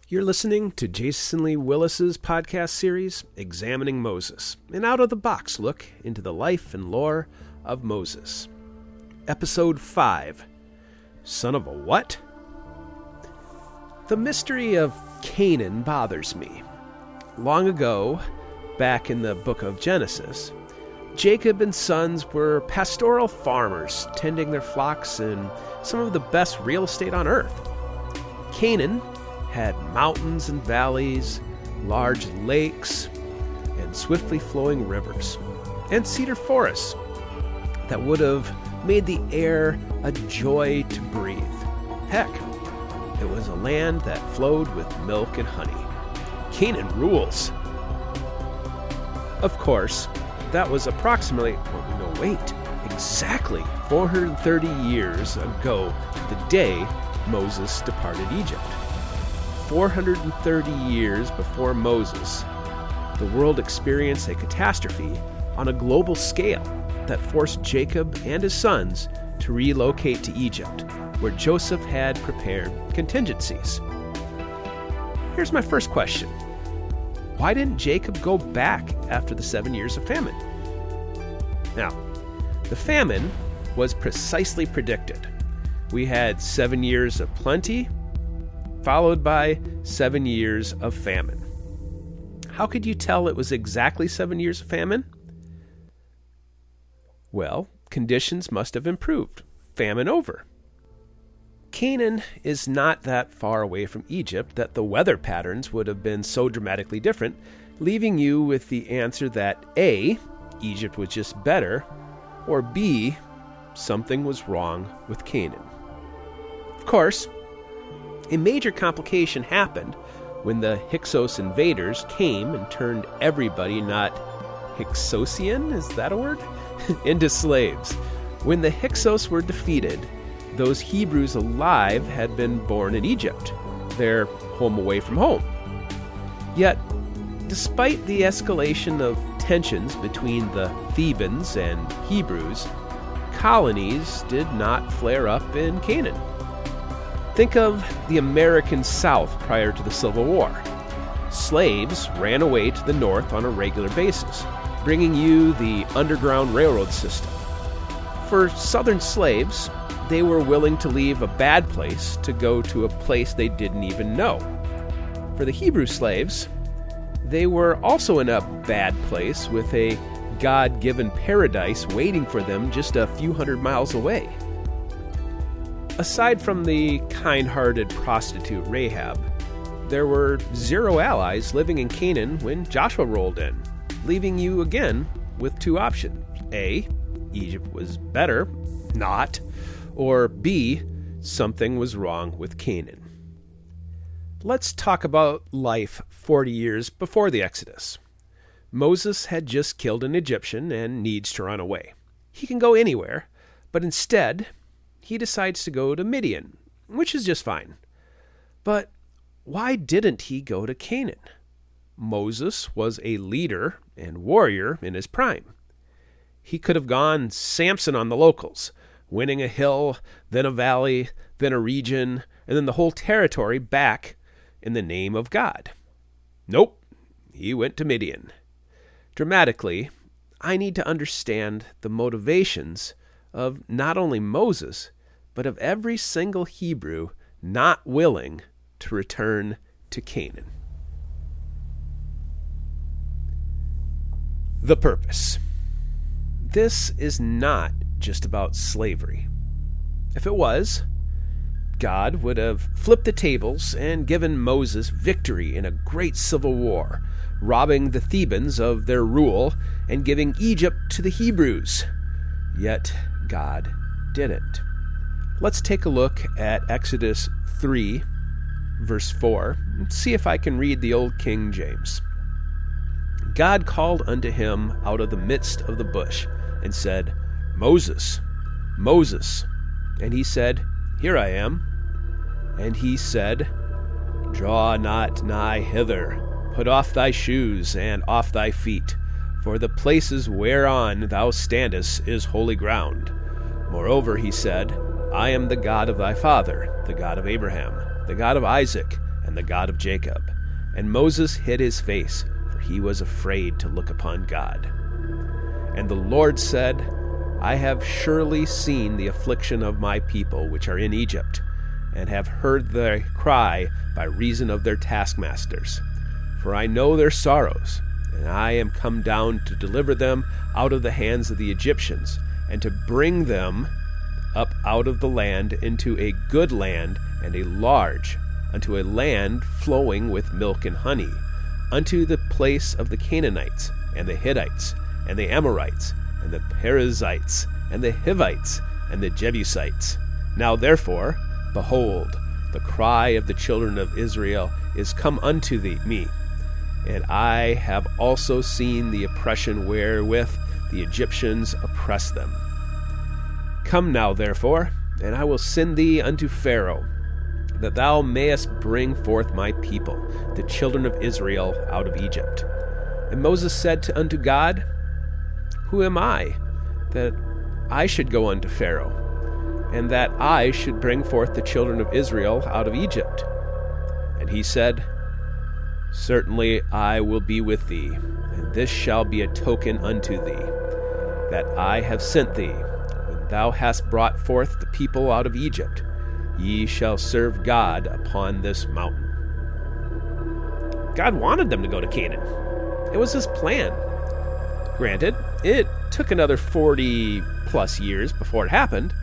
You're listening to Jason Lee Willis's podcast series, Examining Moses, an out-of-the-box look into the life and lore of Moses. Episode 5, Son of a What? The mystery of Canaan bothers me. Long ago, back in the book of Genesis, Jacob and sons were pastoral farmers tending their flocks in some of the best real estate on earth. Canaan had mountains and valleys, large lakes, and swiftly flowing rivers, and cedar forests that would have made the air a joy to breathe. Heck, it was a land that flowed with milk and honey. Canaan rules. Of course, that was approximately, exactly 430 years ago to the day Moses departed Egypt. 430 years before Moses, the world experienced a catastrophe on a global scale that forced Jacob and his sons to relocate to Egypt, where Joseph had prepared contingencies. Here's my first question. Why didn't Jacob go back after the 7 years of famine? Now, the famine was precisely predicted. We had 7 years of plenty, followed by 7 years of famine. How could you tell it was exactly 7 years of famine? Well, conditions must have improved. Famine over. Canaan is not that far away from Egypt that the weather patterns would have been so dramatically different, leaving you with the answer that A, Egypt was just better, or B, something was wrong with Canaan. Of course, a major complication happened when the Hyksos invaders came and turned everybody not Hyksosian, is that a word? into slaves. When the Hyksos were defeated, those Hebrews alive had been born in Egypt, their home away from home. Yet, despite the escalation of tensions between the Thebans and Hebrews, colonies did not flare up in Canaan. Think of the American South prior to the Civil War. Slaves ran away to the north on a regular basis, bringing you the Underground Railroad system. For Southern slaves, they were willing to leave a bad place to go to a place they didn't even know. For the Hebrew slaves, they were also in a bad place with a God-given paradise waiting for them just a few hundred miles away. Aside from the kind-hearted prostitute Rahab, there were 0 allies living in Canaan when Joshua rolled in, leaving you again with 2 options. A, Egypt was better, not, or B, something was wrong with Canaan. Let's talk about life 40 years before the Exodus. Moses had just killed an Egyptian and needs to run away. He can go anywhere, but instead, he decides to go to Midian, which is just fine. But why didn't he go to Canaan? Moses was a leader and warrior in his prime. He could have gone Samson on the locals, winning a hill, then a valley, then a region, and then the whole territory back in the name of God. Nope, he went to Midian. Dramatically, I need to understand the motivations of not only Moses, but of every single Hebrew not willing to return to Canaan. The purpose. This is not just about slavery. If it was, God would have flipped the tables and given Moses victory in a great civil war, robbing the Thebans of their rule and giving Egypt to the Hebrews. Yet God didn't. Let's take a look at Exodus 3, verse 4, and see if I can read the old King James. God called unto him out of the midst of the bush, and said, Moses, Moses. And he said, Here I am. And he said, Draw not nigh hither, put off thy shoes, and off thy feet, for the places whereon thou standest is holy ground. Moreover, he said, I am the God of thy father, the God of Abraham, the God of Isaac, and the God of Jacob. And Moses hid his face, for he was afraid to look upon God. And the Lord said, I have surely seen the affliction of my people which are in Egypt, and have heard their cry by reason of their taskmasters. For I know their sorrows, and I am come down to deliver them out of the hands of the Egyptians, and to bring them up out of the land into a good land and a large, unto a land flowing with milk and honey, unto the place of the Canaanites, and the Hittites, and the Amorites, and the Perizzites, and the Hivites, and the Jebusites. Now therefore, behold, the cry of the children of Israel is come unto me, and I have also seen the oppression wherewith the Egyptians oppress them. Come now therefore, and I will send thee unto Pharaoh, that thou mayest bring forth my people, the children of Israel, out of Egypt. And Moses said unto God, Who am I, that I should go unto Pharaoh, and that I should bring forth the children of Israel out of Egypt? And he said, Certainly I will be with thee, and this shall be a token unto thee, that I have sent thee. When thou hast brought forth the people out of Egypt, ye shall serve God upon this mountain. God wanted them to go to Canaan. It was his plan. Granted, it took another 40 plus years before it happened,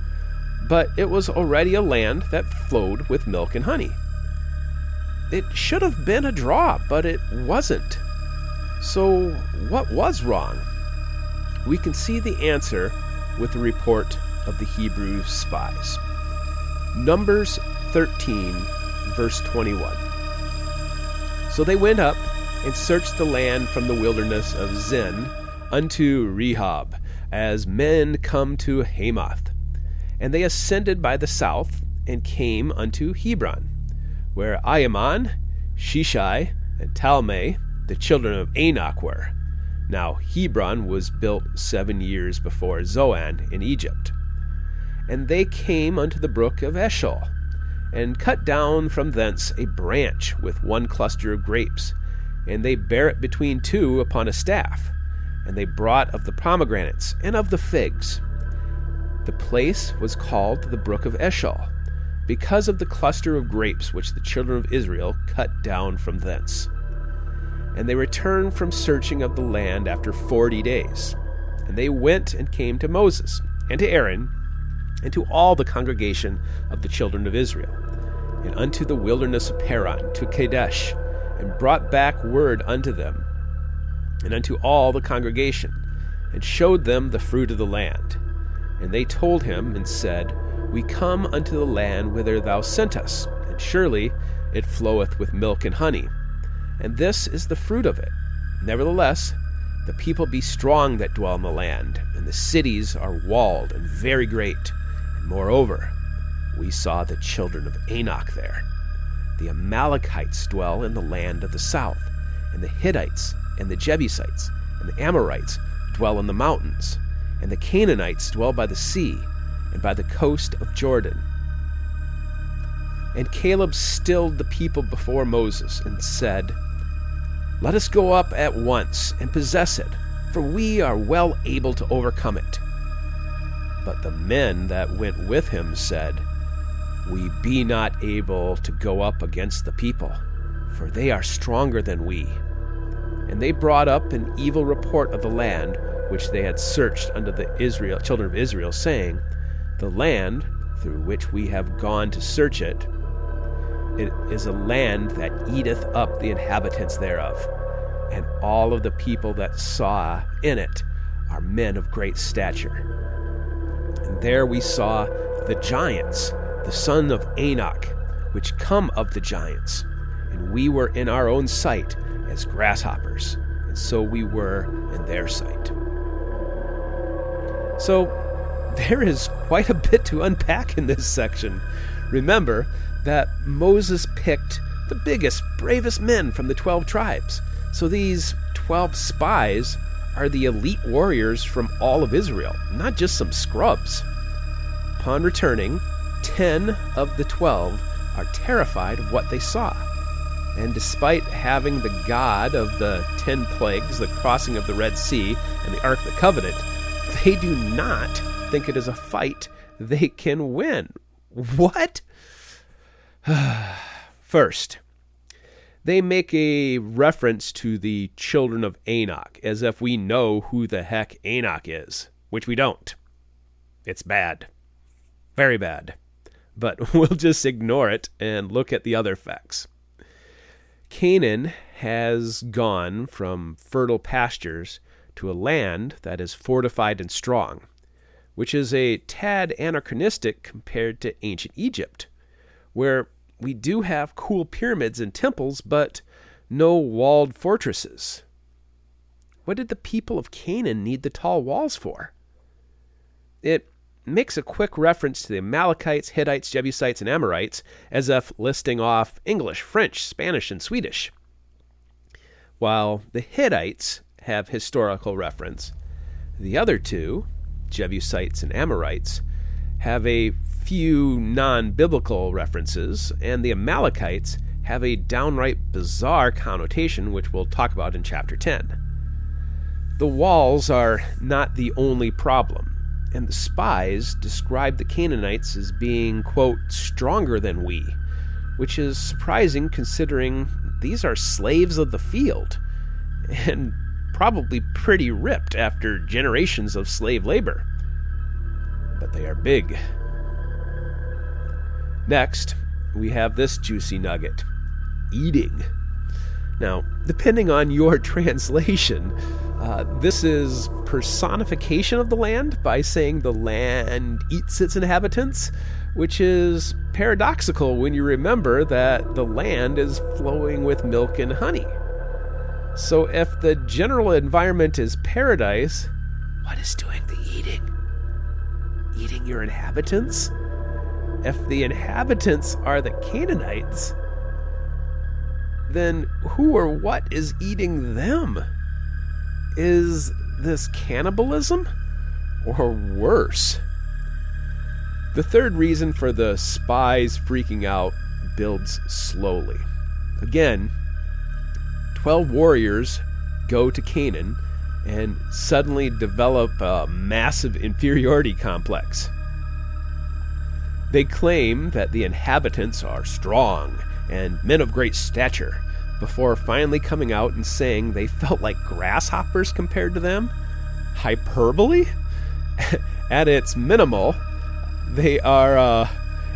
but it was already a land that flowed with milk and honey. It should have been a draw, but it wasn't. So what was wrong? We can see the answer with the report of the Hebrew spies. Numbers 13, verse 21. So they went up and searched the land from the wilderness of Zin unto Rehob, as men come to Hamath. And they ascended by the south, and came unto Hebron, where Ahiman, Shishai, and Talmai, the children of Anak, were. Now Hebron was built 7 years before Zoan in Egypt. And they came unto the brook of Eshcol, and cut down from thence a branch with one cluster of grapes, and they bare it between two upon a staff. And they brought of the pomegranates and of the figs. The place was called the brook of Eshcol, because of the cluster of grapes which the children of Israel cut down from thence. And they returned from searching of the land after 40 days. And they went and came to Moses, and to Aaron, and to all the congregation of the children of Israel, and unto the wilderness of Paran, to Kadesh, and brought back word unto them, and unto all the congregation, and showed them the fruit of the land. And they told him, and said, We come unto the land whither thou sent us, and surely it floweth with milk and honey, and this is the fruit of it. Nevertheless, the people be strong that dwell in the land, and the cities are walled and very great. And moreover, we saw the children of Anak there. The Amalekites dwell in the land of the south, and the Hittites, and the Jebusites, and the Amorites dwell in the mountains, and the Canaanites dwell by the sea, and by the coast of Jordan. And Caleb stilled the people before Moses, and said, Let us go up at once, and possess it, for we are well able to overcome it. But the men that went with him said, We be not able to go up against the people, for they are stronger than we. And they brought up an evil report of the land which they had searched unto the children of Israel, saying, The land through which we have gone to search it, it is a land that eateth up the inhabitants thereof, and all of the people that saw in it are men of great stature. And there we saw the giants, the son of Anak, which come of the giants, and we were in our own sight as grasshoppers, and so we were in their sight. So there is quite a bit to unpack in this section. Remember that Moses picked the biggest, bravest men from the 12 tribes. So these 12 spies are the elite warriors from all of Israel, not just some scrubs. Upon returning, 10 of the 12 are terrified of what they saw. And despite having the God of the 10 plagues, the crossing of the Red Sea, and the Ark of the Covenant, they do not think it is a fight they can win. What? First, they make a reference to the children of Enoch, as if we know who the heck Enoch is, which we don't. It's bad. Very bad. But we'll just ignore it and look at the other facts. Canaan has gone from fertile pastures to a land that is fortified and strong, which is a tad anachronistic compared to ancient Egypt, where we do have cool pyramids and temples, but no walled fortresses. What did the people of Canaan need the tall walls for? It makes a quick reference to the Amalekites, Hittites, Jebusites, and Amorites, as if listing off English, French, Spanish, and Swedish. While the Hittites have historical reference, the other two, Jebusites and Amorites, have a few non-biblical references, and the Amalekites have a downright bizarre connotation, which we'll talk about in chapter 10. The walls are not the only problem, and the spies describe the Canaanites as being, quote, stronger than we, which is surprising considering these are slaves of the field, and probably pretty ripped after generations of slave labor. But they are big. Next, we have this juicy nugget: eating. Now, depending on your translation, this is personification of the land by saying the land eats its inhabitants, which is paradoxical when you remember that the land is flowing with milk and honey. So if the general environment is paradise, what is doing the eating? Eating your inhabitants? If the inhabitants are the Canaanites, then who or what is eating them? Is this cannibalism? Or worse? The third reason for the spies freaking out builds slowly. Again, 12 warriors go to Canaan and suddenly develop a massive inferiority complex. They claim that the inhabitants are strong and men of great stature, before finally coming out and saying they felt like grasshoppers compared to them. Hyperbole? At its minimal, they are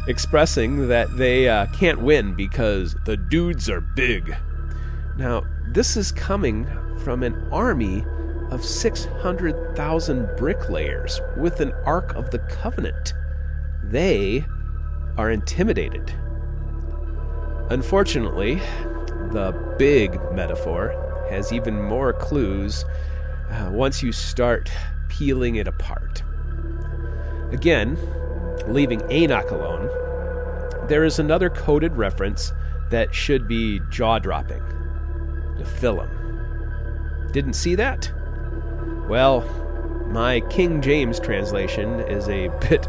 expressing that they can't win because the dudes are big. Now, this is coming from an army of 600,000 bricklayers with an Ark of the Covenant. They are intimidated. Unfortunately, the big metaphor has even more clues once you start peeling it apart. Again, leaving Enoch alone, there is another coded reference that should be jaw-dropping. Nephilim. Didn't see that? Well, my King James translation is a bit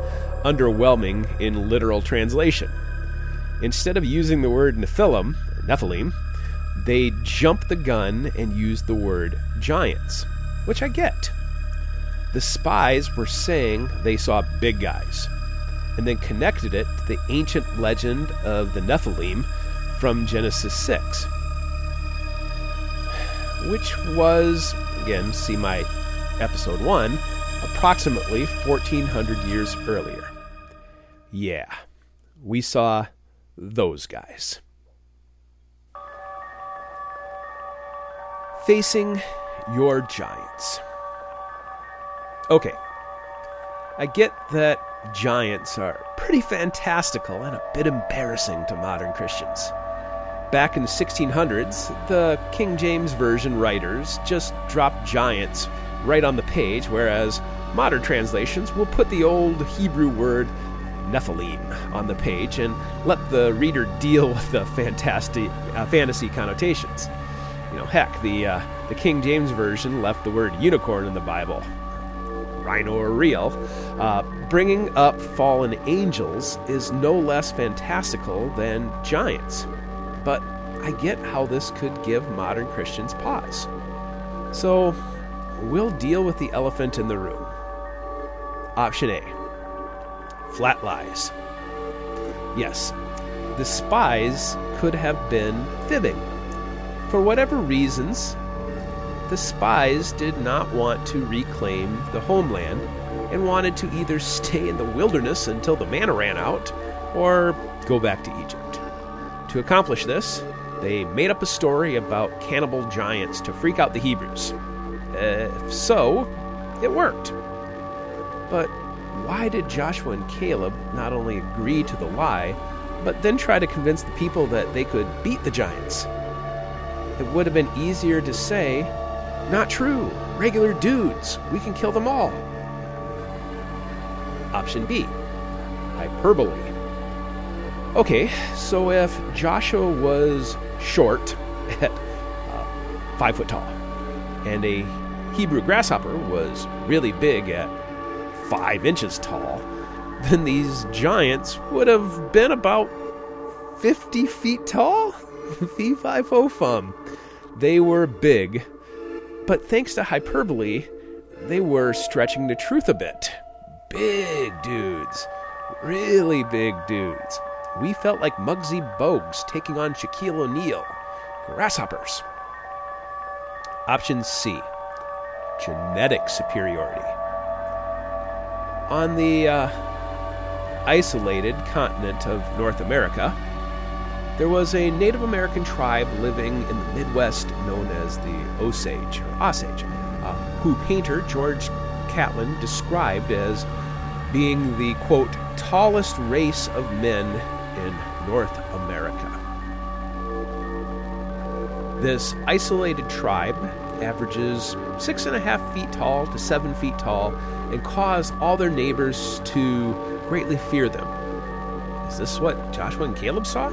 underwhelming in literal translation. Instead of using the word Nephilim, they jumped the gun and used the word giants, which I get. The spies were saying they saw big guys, and then connected it to the ancient legend of the Nephilim from Genesis 6, which was, again, see my episode 1, approximately 1,400 years earlier. Yeah, we saw those guys. Facing your giants. Okay, I get that giants are pretty fantastical and a bit embarrassing to modern Christians. Back in the 1600s, the King James Version writers just dropped giants right on the page, whereas modern translations will put the old Hebrew word Nephilim on the page and let the reader deal with the fantasy connotations. You know, heck, the King James Version left the word unicorn in the Bible, rhino or real. Bringing up fallen angels is no less fantastical than giants. But I get how this could give modern Christians pause. So, we'll deal with the elephant in the room. Option A. Flat lies. Yes, the spies could have been fibbing. For whatever reasons, the spies did not want to reclaim the homeland and wanted to either stay in the wilderness until the manna ran out or go back to Egypt. To accomplish this, they made up a story about cannibal giants to freak out the Hebrews. So, it worked. But why did Joshua and Caleb not only agree to the lie, but then try to convince the people that they could beat the giants? It would have been easier to say, "Not true, regular dudes, we can kill them all." Option B, hyperbole. Okay, so if Joshua was short at 5 foot tall, and a Hebrew grasshopper was really big at 5 inches tall, then these giants would have been about 50 feet tall? Fee fi fo fum. They were big, but thanks to hyperbole, they were stretching the truth a bit. Big dudes. Really big dudes. We felt like Muggsy Bogues taking on Shaquille O'Neal. Grasshoppers. Option C. Genetic superiority. On the isolated continent of North America, there was a Native American tribe living in the Midwest known as the Osage, who painter George Catlin described as being the, quote, tallest race of men in North America. This isolated tribe averages 6.5 feet tall to 7 feet tall and caused all their neighbors to greatly fear them. Is this what Joshua and Caleb saw?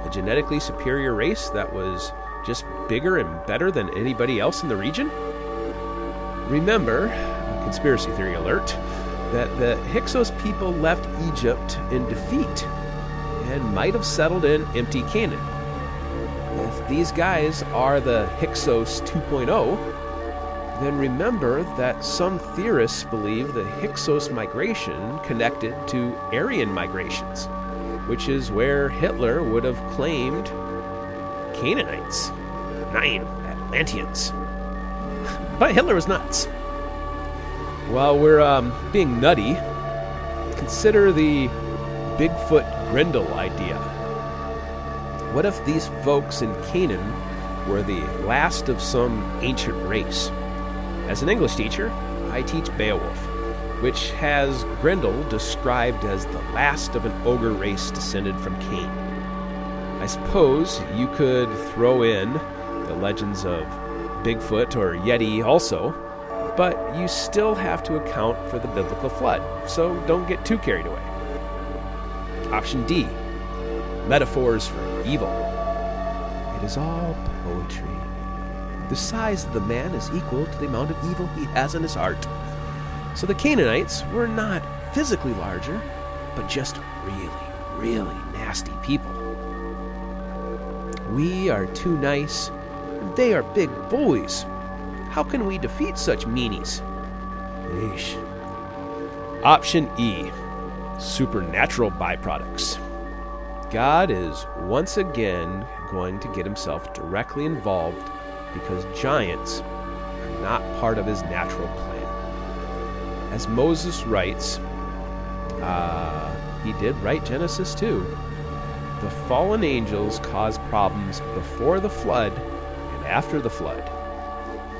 A genetically superior race that was just bigger and better than anybody else in the region? Remember, conspiracy theory alert, that the Hyksos people left Egypt in defeat and might have settled in empty Canaan. If these guys are the Hyksos 2.0, then remember that some theorists believe the Hyksos migration connected to Aryan migrations, which is where Hitler would have claimed Canaanites, Atlanteans. But Hitler was nuts. While we're being nutty, consider the Bigfoot Grendel idea. What if these folks in Canaan were the last of some ancient race? As an English teacher, I teach Beowulf, which has Grendel described as the last of an ogre race descended from Cain. I suppose you could throw in the legends of Bigfoot or Yeti also, but you still have to account for the biblical flood, so don't get too carried away. Option D, metaphors for evil. It is all poetry. The size of the man is equal to the amount of evil he has in his heart. So the Canaanites were not physically larger, but just really, really nasty people. We are too nice, and they are big boys. How can we defeat such meanies? Eesh. Option E, supernatural byproducts. God is once again going to get himself directly involved because giants are not part of his natural plan. As Moses writes, he did write Genesis 2, the fallen angels caused problems before the flood and after the flood.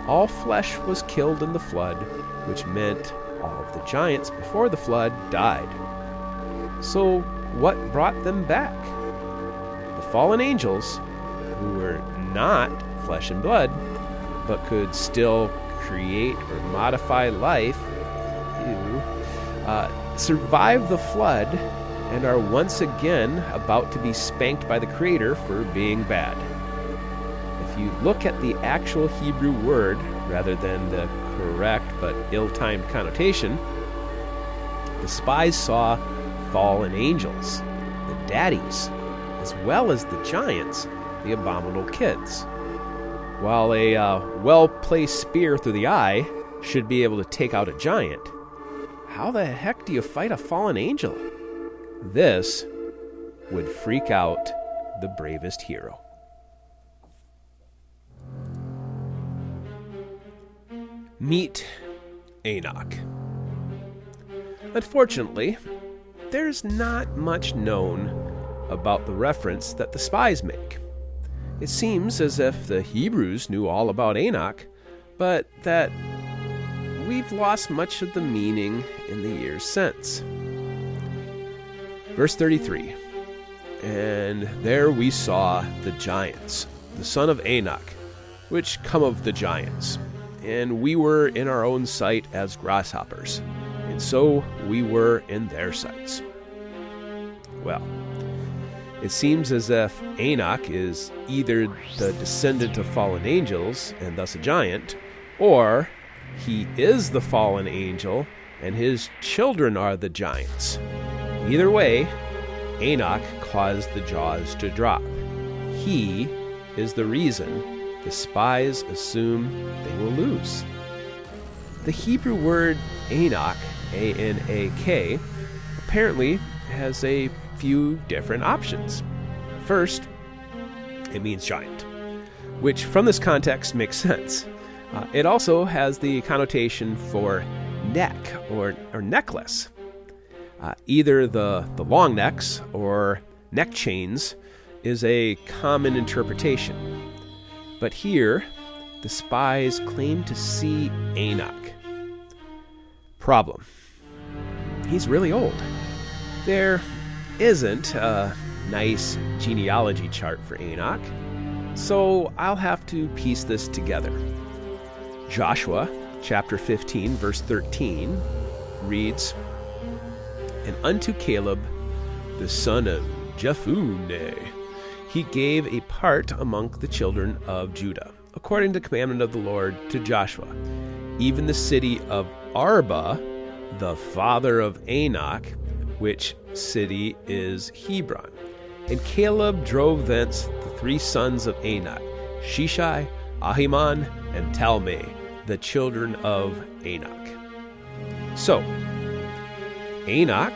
All flesh was killed in the flood, which meant all of the giants before the flood died. So what brought them back? The fallen angels, who were not flesh and blood, but could still create or modify life, survive the flood and are once again about to be spanked by the Creator for being bad. If you look at the actual Hebrew word, rather than the correct but ill-timed connotation, the spies saw fallen angels, the daddies, as well as the giants, the abominable kids, while a well-placed spear through the eye should be able to take out a giant. How the heck do you fight a fallen angel? This would freak out the bravest hero. Meet Enoch. Unfortunately, there's not much known about the reference that the spies make. It seems as if the Hebrews knew all about Enoch, but that we've lost much of the meaning in the years since. Verse 33, "And there we saw the giants, the son of Enoch, which come of the giants. And we were in our own sight as grasshoppers, and so we were in their sights." Well, it seems as if Enoch is either the descendant of fallen angels, and thus a giant, or he is the fallen angel, and his children are the giants. Either way, Enoch caused the jaws to drop. He is the reason the spies assume they will lose. The Hebrew word Anak, A-N-A-K, apparently has a few different options. First, it means giant, which from this context makes sense. It also has the connotation for neck or necklace. Either the long necks or neck chains is a common interpretation. But here, the spies claim to see Enoch. Problem: he's really old. There isn't a nice genealogy chart for Enoch, so I'll have to piece this together. Joshua chapter 15, verse 13 reads, "And unto Caleb, the son of Jephunneh, he gave a part among the children of Judah, according to the commandment of the Lord to Joshua, even the city of Arba, the father of Enoch, which city is Hebron. And Caleb drove thence the 3 sons of Enoch, Sheshai, Ahiman, and Talmai, the children of Enoch." So, Enoch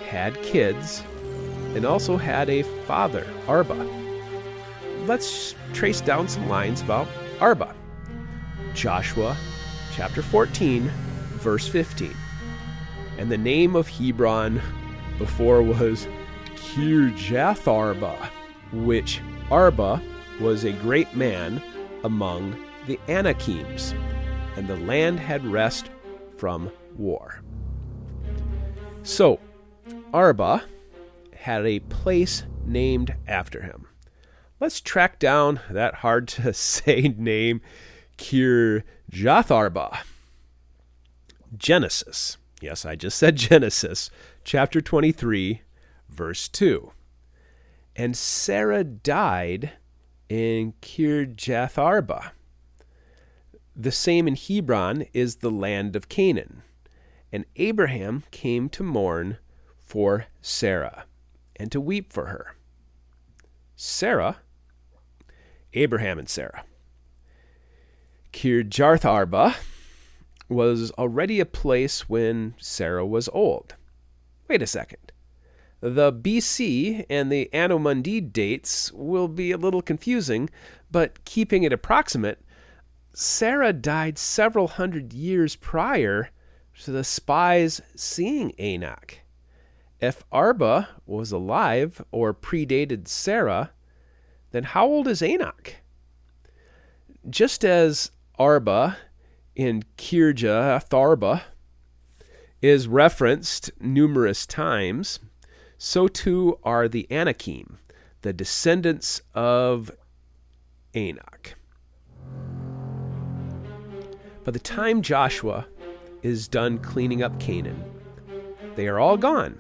had kids and also had a father, Arba. Let's trace down some lines about Arba. Joshua chapter 14, verse 15. "And the name of Hebron before was Kirjatharba, which Arba was a great man among the Anakims, and the land had rest from war." So, Arba had a place named after him. Let's track down that hard-to-say name, Kirjatharba. Genesis. Yes, I just said Genesis, chapter 23, verse 2. "And Sarah died in Kirjatharba. The same in Hebron is the land of Canaan. And Abraham came to mourn for Sarah, and to weep for her." Sarah, Abraham and Sarah. Kirjatharba was already a place when Sarah was old. Wait a second. The BC and the Anno Mundi dates will be a little confusing, but keeping it approximate, Sarah died several hundred years prior to the spies seeing Enoch. If Arba was alive or predated Sarah, then how old is Enoch? Just as Arba in Kirjatharba is referenced numerous times, so too are the Anakim, the descendants of Enoch. By the time Joshua is done cleaning up Canaan, they are all gone.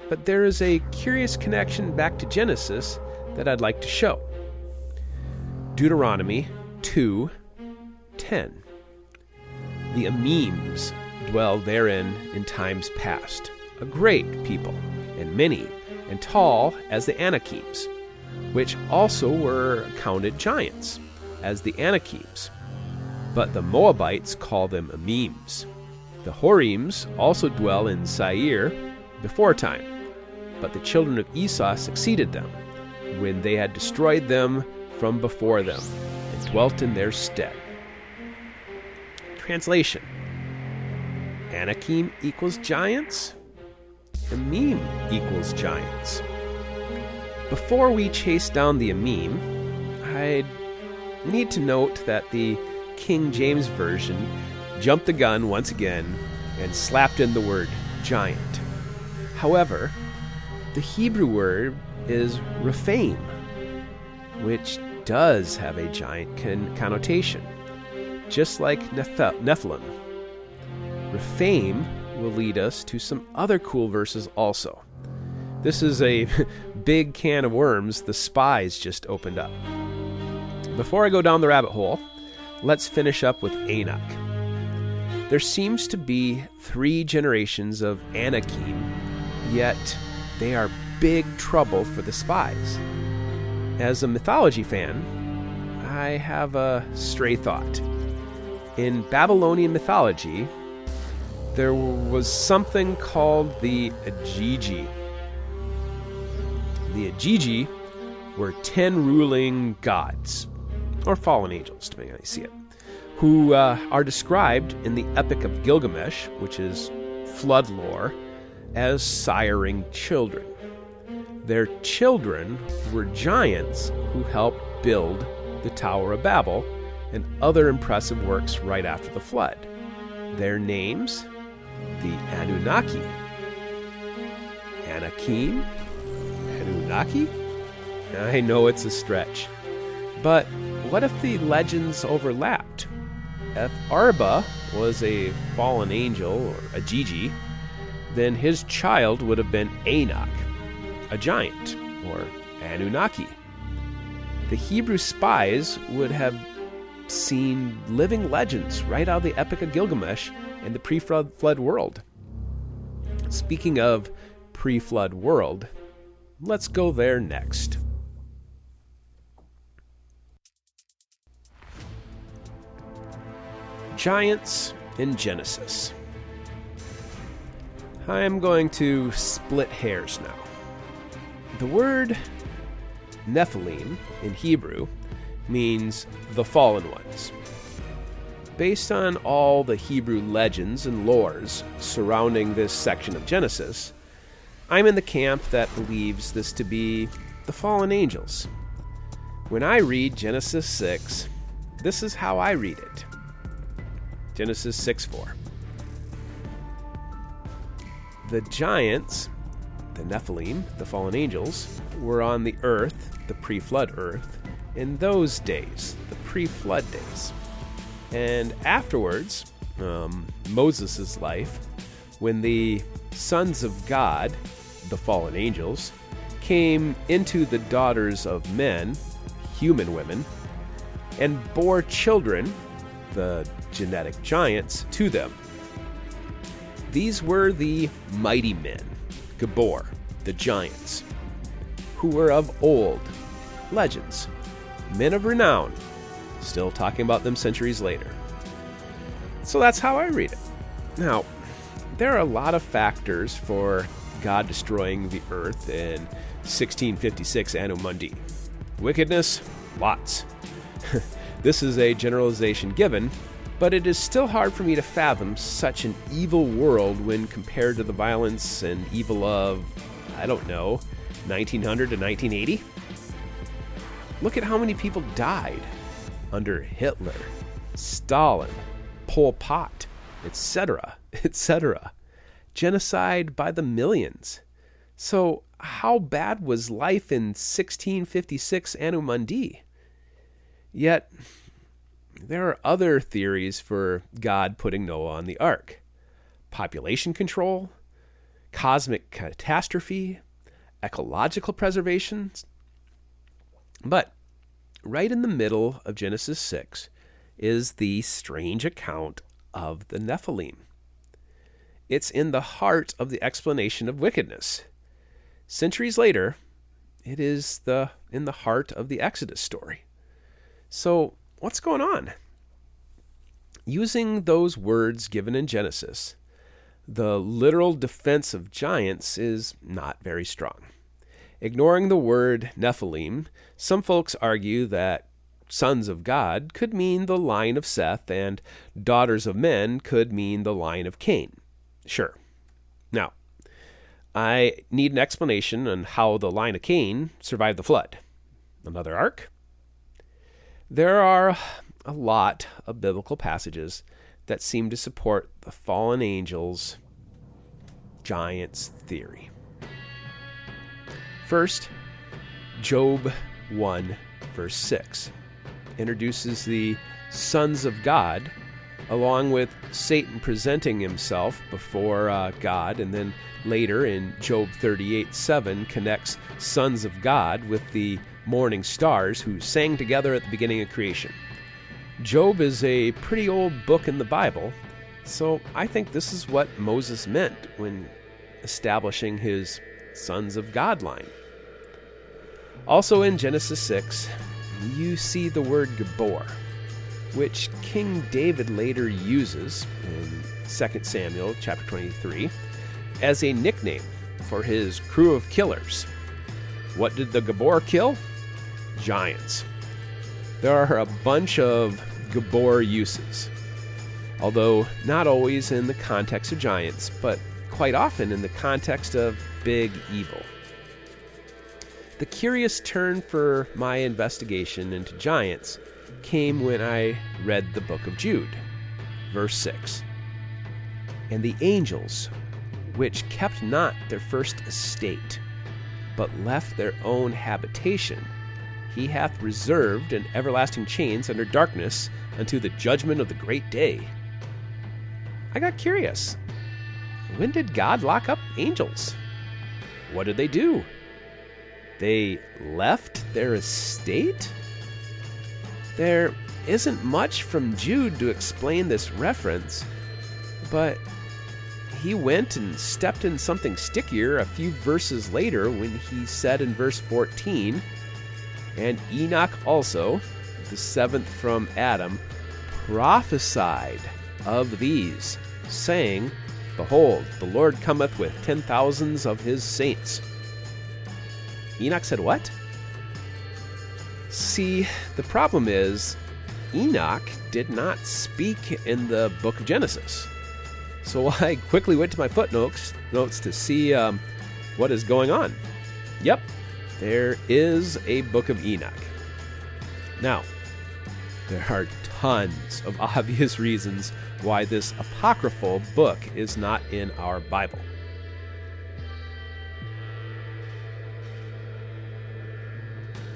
But there is a curious connection back to Genesis that I'd like to show. Deuteronomy 2:10. "The Amims dwell therein in times past, a great people, and many, and tall as the Anakims, which also were counted giants, as the Anakims. But the Moabites call them Emims. The Horims also dwell in Seir before time, but the children of Esau succeeded them, when they had destroyed them from before them, and dwelt in their stead. Translation: Anakim equals giants, Emim equals giants. Before we chase down the Emim, I need to note that the King James Version jumped the gun once again and slapped in the word giant. However, the Hebrew word is Rephaim, which does have a giant connotation, just like Nephilim. Rephaim will lead us to some other cool verses also. This is a big can of worms the spies just opened up. Before I go down the rabbit hole, let's finish up with Enoch. There seems to be 3 generations of Anakim, yet they are big trouble for the spies. As a mythology fan, I have a stray thought. In Babylonian mythology, there was something called the Agigi. The Agigi were 10 ruling gods, or fallen angels, depending on how you see it, who are described in the Epic of Gilgamesh, which is flood lore, as siring children. Their children were giants who helped build the Tower of Babel and other impressive works right after the flood. Their names? The Anunnaki. Anakim? Anunnaki? I know it's a stretch. But what if the legends overlapped? If Arba was a fallen angel, or a Gigi, then his child would have been Enoch, a giant, or Anunnaki. The Hebrew spies would have seen living legends right out of the Epic of Gilgamesh in the pre-flood world. Speaking of pre-flood world, let's go there next. Giants in Genesis. I'm going to split hairs now. The word Nephilim in Hebrew means the fallen ones. Based on all the Hebrew legends and lores surrounding this section of Genesis, I'm in the camp that believes this to be the fallen angels. When I read Genesis 6, this is how I read it. Genesis 6:4. The giants, the Nephilim, the fallen angels, were on the earth, the pre-flood earth, in those days, the pre-flood days. And afterwards, Moses' life, when the sons of God, the fallen angels, came into the daughters of men, human women, and bore children, the genetic giants, to them. These were the mighty men, Gabor, the giants, who were of old, legends, men of renown, still talking about them centuries later. So that's how I read it. Now, there are a lot of factors for God destroying the earth in 1656 Anno Mundi. Wickedness? Lots. This is a generalization given, but it is still hard for me to fathom such an evil world when compared to the violence and evil of, 1900 to 1980? Look at how many people died under Hitler, Stalin, Pol Pot, etc., etc. Genocide by the millions. So how bad was life in 1656 Anno Mundi? Yet, there are other theories for God putting Noah on the ark. Population control, cosmic catastrophe, ecological preservation. But right in the middle of Genesis 6 is the strange account of the Nephilim. It's in the heart of the explanation of wickedness. Centuries later, it is in the heart of the Exodus story. So, what's going on? Using those words given in Genesis, the literal defense of giants is not very strong. Ignoring the word Nephilim, some folks argue that sons of God could mean the line of Seth, and daughters of men could mean the line of Cain. Sure. Now, I need an explanation on how the line of Cain survived the flood. Another ark? There are a lot of biblical passages that seem to support the fallen angels' giants theory. First, Job 1, verse 6. Introduces the sons of God, along with Satan presenting himself before God, and then later in Job 38:7 connects sons of God with the morning stars who sang together at the beginning of creation. Job is a pretty old book in the Bible, so I think this is what Moses meant when establishing his sons of God line. Also in Genesis 6, you see the word Gabor, which King David later uses in 2 Samuel chapter 23 as a nickname for his crew of killers. What did the Gabor kill? Giants. There are a bunch of Gabor uses, although not always in the context of giants, but quite often in the context of big evil. The curious turn for my investigation into giants came when I read the book of Jude, verse 6. And the angels, which kept not their first estate, but left their own habitation, he hath reserved in everlasting chains under darkness unto the judgment of the great day. I got curious. When did God lock up angels? What did they do? They left their estate? There isn't much from Jude to explain this reference, but he went and stepped in something stickier a few verses later when he said in verse 14, and Enoch also, the seventh from Adam, prophesied of these, saying, Behold, the Lord cometh with 10,000s of his saints. Enoch said what? See, the problem is, Enoch did not speak in the book of Genesis. So I quickly went to my footnotes to see what is going on. Yep, there is a book of Enoch. Now, there are tons of obvious reasons why this apocryphal book is not in our Bible.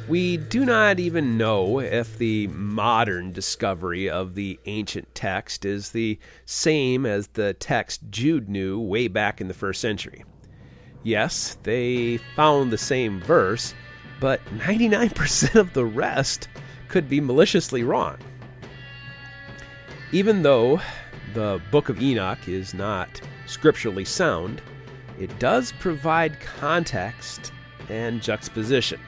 We do not even know if the modern discovery of the ancient text is the same as the text Jude knew way back in the first century. Yes, they found the same verse, but 99% of the rest could be maliciously wrong. Even though the Book of Enoch is not scripturally sound, it does provide context and juxtaposition.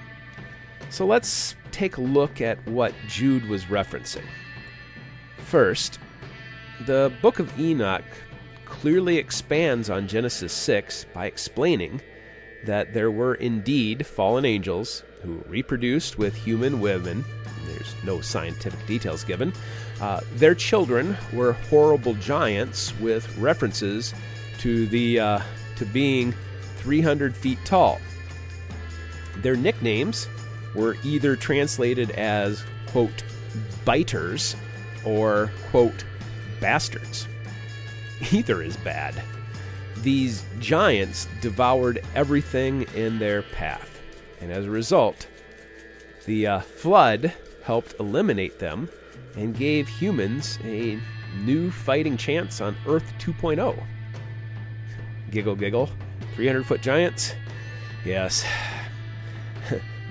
So let's take a look at what Jude was referencing. First, the Book of Enoch clearly expands on Genesis 6 by explaining that there were indeed fallen angels who reproduced with human women. There's no scientific details given. Their children were horrible giants with references to being 300 feet tall. Their nicknames were either translated as, quote, biters or, quote, bastards. Either is bad. These giants devoured everything in their path, and as a result, the flood helped eliminate them and gave humans a new fighting chance on Earth 2.0. Giggle, giggle. 300-foot giants? Yes.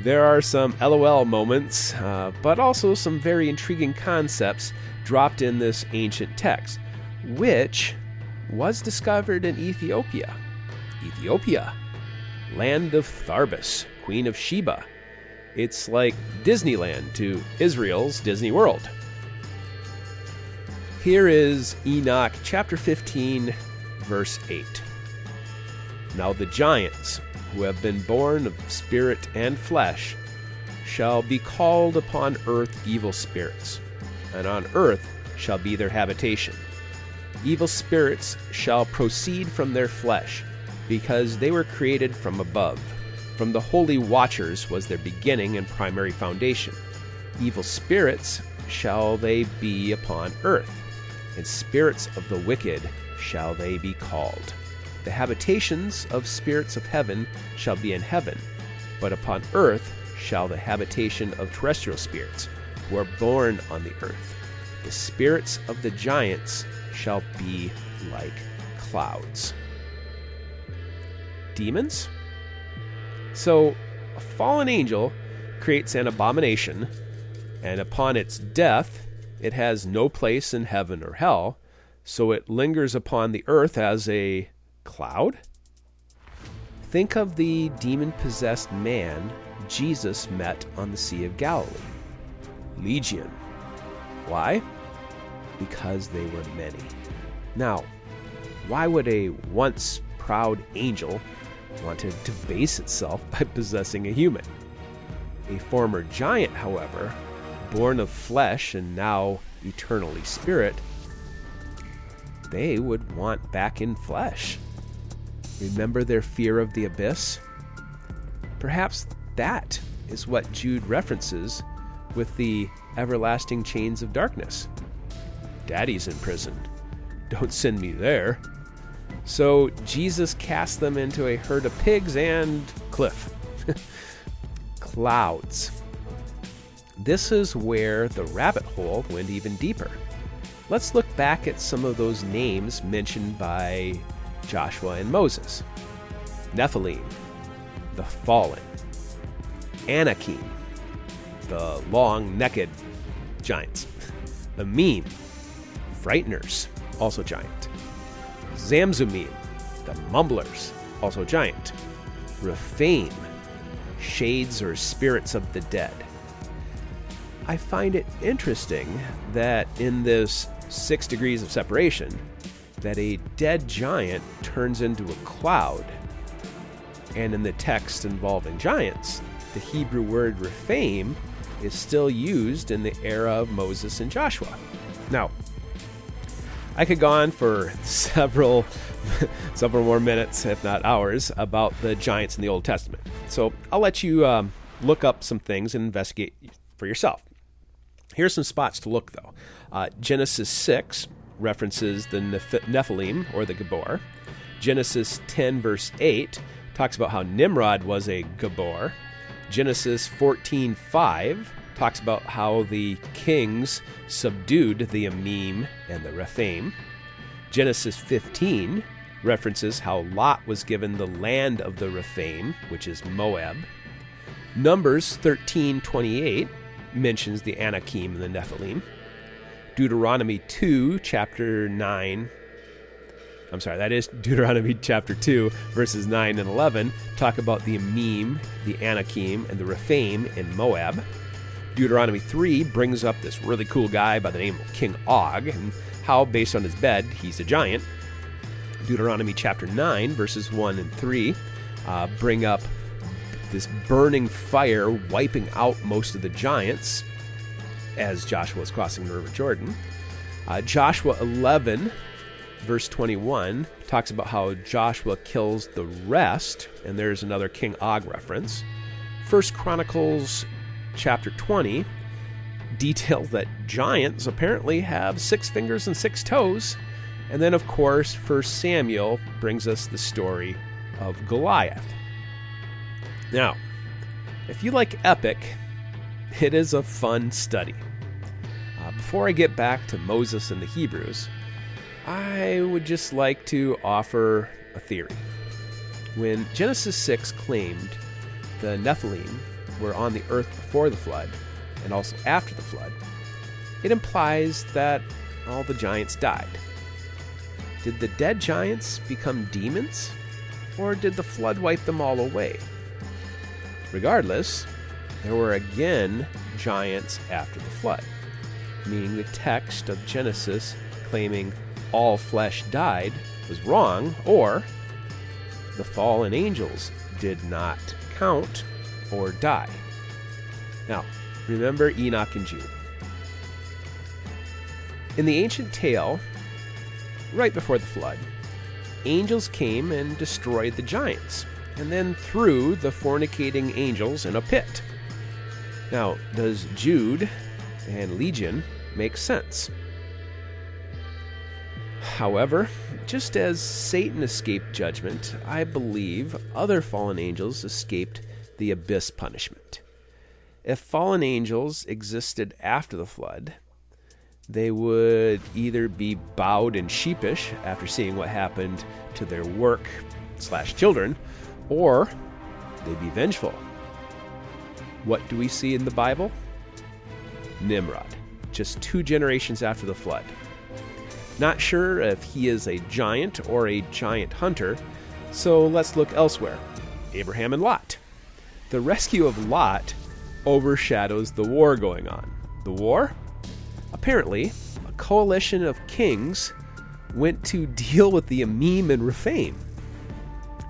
There are some LOL moments, but also some very intriguing concepts dropped in this ancient text, which was discovered in Ethiopia. Ethiopia, land of Tharbus, Queen of Sheba. It's like Disneyland to Israel's Disney World. Here is Enoch chapter 15, verse 8. Now the giants, who have been born of spirit and flesh, shall be called upon earth evil spirits, and on earth shall be their habitation. Evil spirits shall proceed from their flesh, because they were created from above. From the holy watchers was their beginning and primary foundation. Evil spirits shall they be upon earth, and spirits of the wicked shall they be called. The habitations of spirits of heaven shall be in heaven, but upon earth shall the habitation of terrestrial spirits, who are born on the earth. The spirits of the giants shall be like clouds. Demons? So, a fallen angel creates an abomination, and upon its death, it has no place in heaven or hell, so it lingers upon the earth as a cloud? Think of the demon-possessed man Jesus met on the Sea of Galilee. Legion. Why? Because they were many. Now, why would a once proud angel want to debase itself by possessing a human? A former giant, however, born of flesh and now eternally spirit, they would want back in flesh. Remember their fear of the abyss? Perhaps that is what Jude references with the everlasting chains of darkness. Daddy's in prison. Don't send me there. So Jesus cast them into a herd of pigs and cliff. Clouds. This is where the rabbit hole went even deeper. Let's look back at some of those names mentioned by Joshua and Moses. Nephilim, the fallen. Anakim, the long-necked giants. The Meme, frighteners, also giant. Zamzumim, the mumblers, also giant. Rephaim, shades or spirits of the dead. I find it interesting that in this 6 degrees of separation, that a dead giant turns into a cloud. And in the text involving giants, the Hebrew word Rephaim is still used in the era of Moses and Joshua. Now, I could go on for several more minutes, if not hours, about the giants in the Old Testament. So I'll let you look up some things and investigate for yourself. Here's some spots to look, though. Genesis 6 references the Nephilim, or the Gabor. Genesis 10, verse 8 talks about how Nimrod was a Gabor. Genesis 14:5 talks about how the kings subdued the Amim and the Rephaim. Genesis 15 references how Lot was given the land of the Rephaim, which is Moab. Numbers 13:28 mentions the Anakim and the Nephilim. Deuteronomy 2, chapter 9. I'm sorry, that is Deuteronomy chapter 2, verses 9 and 11, talk about the Amim, the Anakim, and the Rephaim in Moab. Deuteronomy 3 brings up this really cool guy by the name of King Og, and how, based on his bed, he's a giant. Deuteronomy chapter 9, verses 1 and 3, bring up this burning fire wiping out most of the giants as Joshua was crossing the River Jordan. Joshua 11, verse 21, talks about how Joshua kills the rest, and there's another King Og reference. 1 Chronicles chapter 20 details that giants apparently have 6 fingers and 6 toes. And then, of course, 1 Samuel brings us the story of Goliath. Now, if you like epic, it is a fun study. Before I get back to Moses and the Hebrews, I would just like to offer a theory. When Genesis 6 claimed the Nephilim were on the earth before the flood and also after the flood, it implies that all the giants died. Did the dead giants become demons, or did the flood wipe them all away? Regardless, there were again giants after the flood, meaning the text of Genesis claiming all flesh died was wrong, or the fallen angels did not count or die. Now, remember Enoch and Jude. In the ancient tale, right before the flood, angels came and destroyed the giants, and then threw the fornicating angels in a pit. Now, does Jude and Legion make sense? However, just as Satan escaped judgment, I believe other fallen angels escaped the abyss punishment. If fallen angels existed after the flood, they would either be bowed and sheepish after seeing what happened to their work/children, or they'd be vengeful. What do we see in the Bible? Nimrod, just 2 generations after the flood. Not sure if he is a giant or a giant hunter, so let's look elsewhere. Abraham and Lot. The rescue of Lot overshadows the war going on. The war? Apparently, a coalition of kings went to deal with the Amim and Rephaim.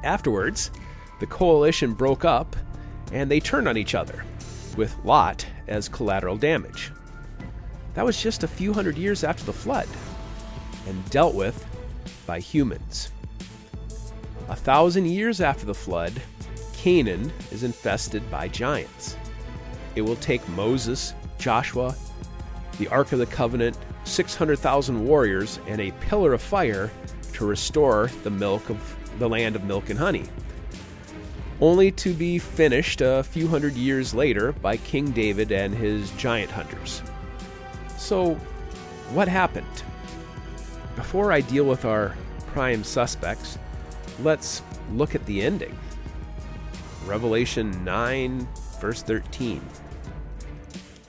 Afterwards, the coalition broke up and they turned on each other, with Lot as collateral damage. That was just a few hundred years after the flood, and dealt with by humans. 1,000 years after the flood, Canaan is infested by giants. It will take Moses, Joshua, the Ark of the Covenant, 600,000 warriors, and a pillar of fire to restore the land of milk and honey, only to be finished a few hundred years later by King David and his giant hunters. So, what happened? Before I deal with our prime suspects, let's look at the ending. Revelation 9, verse 13.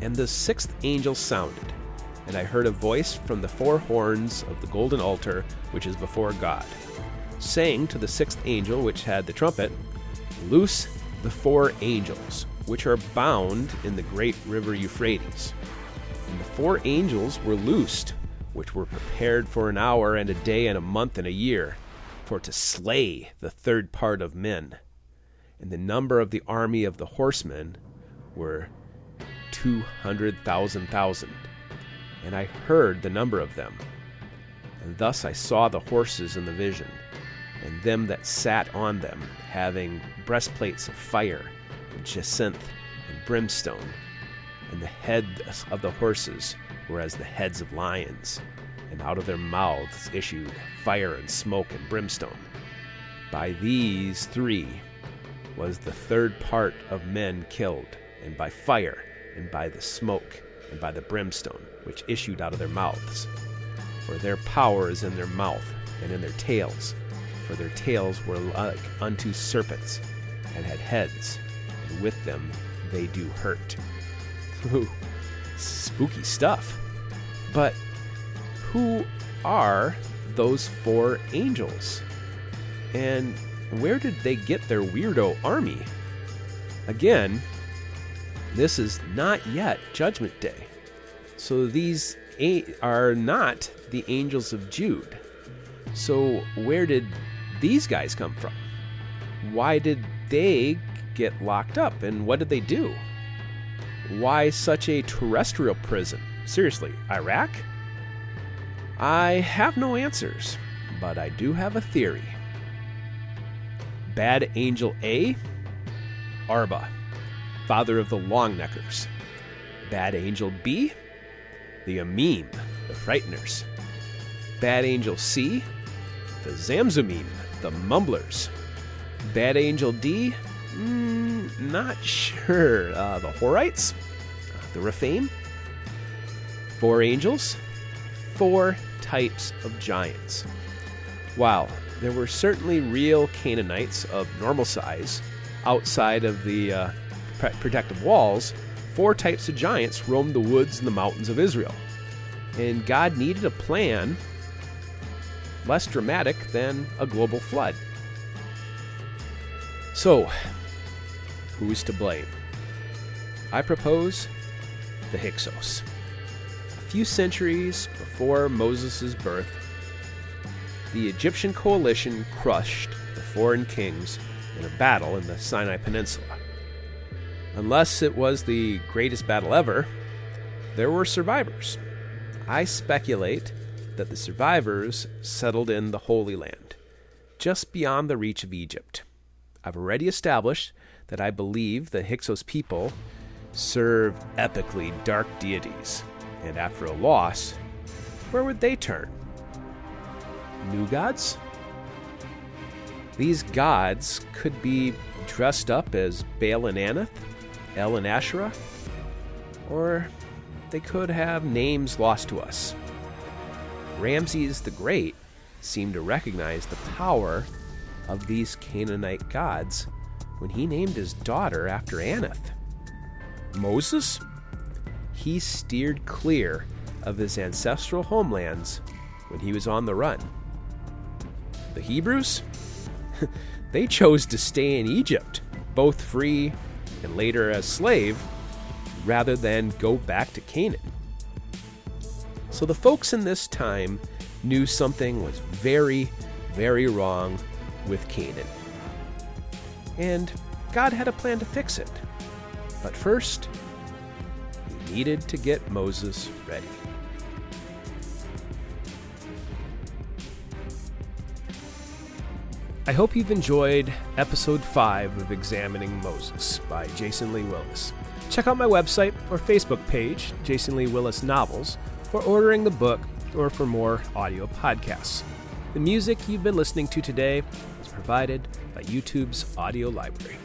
And the 6th angel sounded, and I heard a voice from the 4 horns of the golden altar which is before God, saying to the 6th angel which had the trumpet, Loose the 4 angels, which are bound in the great river Euphrates. And the 4 angels were loosed, which were prepared for an hour and a day and a month and a year, for to slay the 3rd part of men. And the number of the army of the horsemen were 200,000. And I heard the number of them. And thus I saw the horses in the vision, and them that sat on them, having breastplates of fire, and jacinth, and brimstone. And the heads of the horses were as the heads of lions, and out of their mouths issued fire and smoke and brimstone. By these 3 was the 3rd part of men killed, and by fire, and by the smoke, and by the brimstone, which issued out of their mouths. For their power is in their mouth, and in their tails. For their tails were like unto serpents, and had heads, and with them they do hurt. Ooh, spooky stuff. But who are those 4 angels? And where did they get their weirdo army? Again, this is not yet Judgment Day. So these are not the angels of Jude. So where did these guys come from? Why did they get locked up, and what did they do? Why such a terrestrial prison? Seriously, Iraq? I have no answers, but I do have a theory. Bad Angel A, Arba, father of the Longneckers. Bad Angel B, the Amim, the Frighteners. Bad Angel C, the Zamzumim, the Mumblers. Bad Angel D, not sure. The Horites, the Rephaim. 4 angels, 4 types of giants. While there were certainly real Canaanites of normal size outside of the protective walls, 4 types of giants roamed the woods and the mountains of Israel. And God needed a plan less dramatic than a global flood. So, who's to blame? I propose the Hyksos. A few centuries before Moses' birth, the Egyptian coalition crushed the foreign kings in a battle in the Sinai Peninsula. Unless it was the greatest battle ever, there were survivors. I speculate that the survivors settled in the Holy Land, just beyond the reach of Egypt. I've already established that I believe the Hyksos people served epically dark deities, and after a loss, where would they turn? New gods? These gods could be dressed up as Baal and Anath, El and Asherah, or they could have names lost to us. Ramses the Great seemed to recognize the power of these Canaanite gods when he named his daughter after Anath. Moses? He steered clear of his ancestral homelands when he was on the run. The Hebrews? They chose to stay in Egypt, both free and later as slave, rather than go back to Canaan. So the folks in this time knew something was very, very wrong with Canaan. And God had a plan to fix it. But first, he needed to get Moses ready. I hope you've enjoyed episode 5 of Examining Moses by Jason Lee Willis. Check out my website or Facebook page, Jason Lee Willis Novels, for ordering the book or for more audio podcasts. The music you've been listening to today is provided by YouTube's audio library.